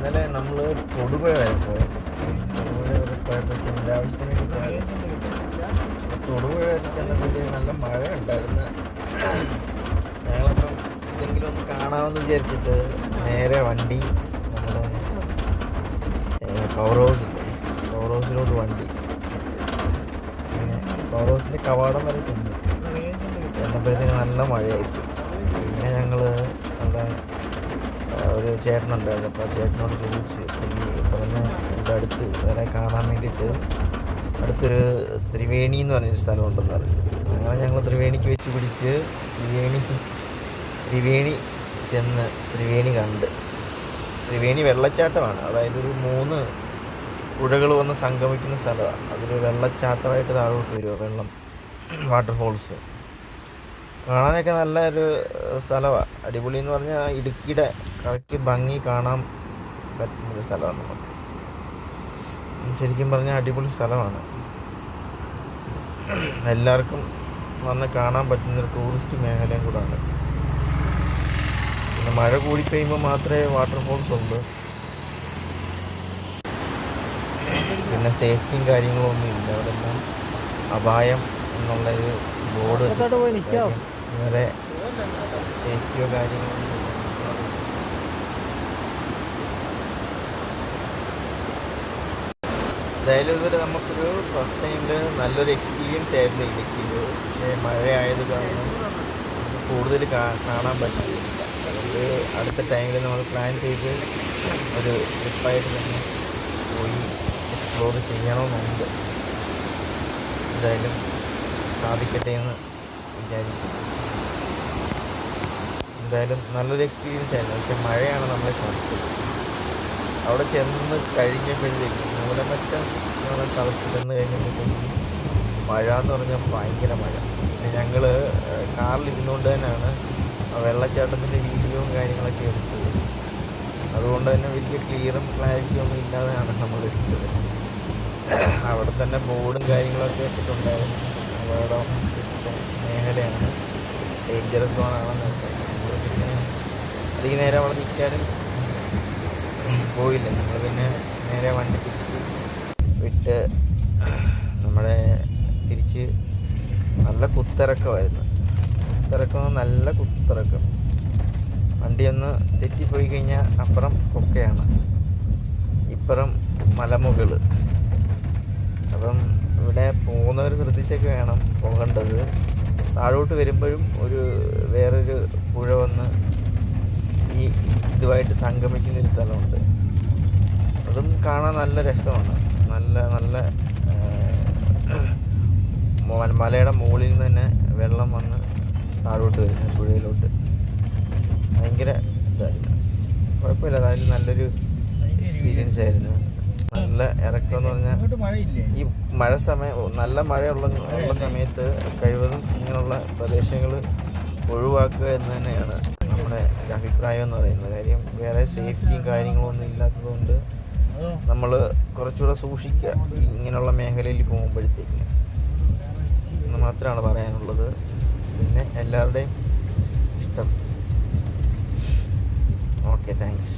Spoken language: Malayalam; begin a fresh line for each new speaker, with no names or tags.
ഇന്നലെ നമ്മൾ തൊടുപുഴ വരെ പോയി. തൊടുപുഴ വരെ പോയപ്പോഴത്തേക്കും ആവശ്യത്തിന് വേണ്ടി പോയത്. തൊടുപുഴ വരെ ചെന്നപ്പോഴത്തേക്കും നല്ല മഴ ഉണ്ടായിരുന്നു. ഞങ്ങളപ്പം എന്തെങ്കിലും ഒന്ന് കാണാമെന്ന് വിചാരിച്ചിട്ട് നേരെ വണ്ടി നമ്മുടെ പവർ ഹൗസിലോട്ട് വണ്ടി പവർ ഹൗസിൻ്റെ കവാടം വരെ ചെന്നു. ചെന്നപ്പോഴത്തേക്ക് നല്ല മഴയായിരിക്കും. പിന്നെ ഞങ്ങൾ അവിടെ ഒരു ചേട്ടനുണ്ടായിരുന്നു. അപ്പോൾ ആ ചേട്ടനോട് ചോദിച്ച് പറഞ്ഞ് എൻ്റെ അടുത്ത് വേറെ കാണാൻ വേണ്ടിയിട്ട് അടുത്തൊരു ത്രിവേണി എന്ന് പറഞ്ഞൊരു സ്ഥലമുണ്ടെന്ന് പറഞ്ഞു. അങ്ങനെ ഞങ്ങൾ ത്രിവേണിക്ക് വെച്ച് പിടിച്ച് ത്രിവേണി ചെന്ന് ത്രിവേണി കണ്ട്. ത്രിവേണി വെള്ളച്ചാട്ടമാണ്. അതായത് ഒരു 3 പുഴകൾ വന്ന് സംഗമിക്കുന്ന സ്ഥലമാണ്. അതൊരു വെള്ളച്ചാട്ടമായിട്ട് താഴോട്ട് വരുമോ വെള്ളം, വാട്ടർഫോൾസ് കാണാനൊക്കെ നല്ലൊരു സ്ഥലമാണ്. അടിപൊളി എന്ന് പറഞ്ഞാൽ ഇടുക്കിയുടെ കറക്റ്റ് ഭംഗി കാണാൻ പറ്റുന്നൊരു സ്ഥലമാണ്. നമുക്ക് ശരിക്കും പറഞ്ഞാൽ അടിപൊളി സ്ഥലമാണ്. എല്ലാവർക്കും വന്ന് കാണാൻ പറ്റുന്നൊരു ടൂറിസ്റ്റ് മേഖലയും കൂടാണ്. പിന്നെ മഴ കൂടിക്കഴിയുമ്പോൾ മാത്രമേ വാട്ടർഫോൾസ് ഉള്ളൂ. പിന്നെ സേഫ്റ്റിയും കാര്യങ്ങളും ഒന്നും ഇല്ല. അവിടെ എല്ലാം അപായം എന്നുള്ളൊരു ബോർഡ് വേറെ സേഫ്റ്റിയോ കാര്യങ്ങളോ ഒന്നും. എന്തായാലും ഇതൊരു നമുക്കൊരു ഫസ്റ്റ് ടൈമിൽ നല്ലൊരു എക്സ്പീരിയൻസ് ആയിരുന്നു ഇടുക്കിയിൽ. പക്ഷേ മഴയായത് കാരണം കൂടുതൽ കാണാൻ പറ്റില്ല. അതുകൊണ്ട് അടുത്ത ടൈമിൽ നമ്മൾ പ്ലാൻ ചെയ്ത് ഒരു ട്രിപ്പായിട്ട് തന്നെ പോയി എക്സ്പ്ലോർ ചെയ്യണമെന്നുണ്ട്. എന്തായാലും സാധിക്കട്ടെ എന്ന് വിചാരിക്കും. എന്തായാലും നല്ലൊരു എക്സ്പീരിയൻസ് ആയിരുന്നു. പക്ഷെ മഴയാണ് നമ്മളെ കാണിച്ചത്. അവിടെ ചെന്ന് കഴിഞ്ഞപ്പോഴത്തേക്കും മൂലമറ്റം എന്നുള്ള സ്ഥലത്ത് ചെന്ന് കഴിഞ്ഞപ്പോഴത്തേക്കും മഴ എന്ന് പറഞ്ഞാൽ ഭയങ്കര മഴ. പിന്നെ ഞങ്ങൾ കാറിലിരുന്നുകൊണ്ട് തന്നെയാണ് വെള്ളച്ചാട്ടത്തിൻ്റെ വീഡിയോയും കാര്യങ്ങളൊക്കെ എടുത്തത്. അതുകൊണ്ട് തന്നെ വലിയ ക്ലിയറും ക്ലാരിറ്റിയും ഒന്നും ഇല്ലാതെയാണ് നമ്മൾ എടുത്തത്. അവിടെ തന്നെ ബോർഡും കാര്യങ്ങളൊക്കെ വെച്ചിട്ടുണ്ടായിരുന്നു. അപകടം മേഖലയാണ്, ഡേഞ്ചറസ് സോണാണെന്നൊക്കെ. പിന്നെ അധികം നേരം അവിടെ നിൽക്കാനും പോയില്ല. നമ്മൾ പിന്നെ നേരെ വണ്ടി തിരിച്ച് വിട്ട് തിരിച്ച് നല്ല കുത്തിറക്കമായിരുന്നു. നല്ല കുത്തിറക്കം. വണ്ടി ഒന്ന് തെറ്റിപ്പോയി കഴിഞ്ഞാൽ അപ്പുറം കൊക്കയാണ്, ഇപ്പുറം മലമുകൾ. അപ്പം ഇവിടെ പോകുന്നവർ ശ്രദ്ധിച്ചൊക്കെ വേണം പോകേണ്ടത്. താഴോട്ട് വരുമ്പോഴും വേറൊരു പുഴ വന്ന് ഇതുമായിട്ട് സംഗമിക്കുന്നൊരു സ്ഥലമുണ്ട്. അതും കാണാൻ നല്ല രസമാണ്. നല്ല മലയുടെ മുകളിൽ നിന്ന് തന്നെ വെള്ളം വന്ന് താഴോട്ട് വരുന്ന പുഴയിലോട്ട്. ഭയങ്കര ഇതായിരുന്നു. കുഴപ്പമില്ല. അതായത് നല്ലൊരു എക്സ്പീരിയൻസ് ആയിരുന്നു. നല്ല ഇറക്കം എന്ന് പറഞ്ഞാൽ ഈ മഴ സമയം നല്ല മഴയുള്ള സമയത്ത് കഴിവതും ഇങ്ങനെയുള്ള പ്രദേശങ്ങൾ ഒഴിവാക്കുക എന്ന് തന്നെയാണ് നമ്മുടെ ഒരു അഭിപ്രായം എന്ന് പറയുന്നത്. കാര്യം വേറെ സേഫ്റ്റിയും കാര്യങ്ങളൊന്നും ഇല്ലാത്തതുകൊണ്ട് നമ്മൾ കുറച്ചുകൂടെ സൂക്ഷിക്കുക ഇങ്ങനെയുള്ള മേഖലയിൽ പോകുമ്പോഴത്തേക്ക് എന്ന് മാത്രമാണ് പറയാനുള്ളത്. പിന്നെ എല്ലാവരുടെയും ഇഷ്ടം. Okay, thanks.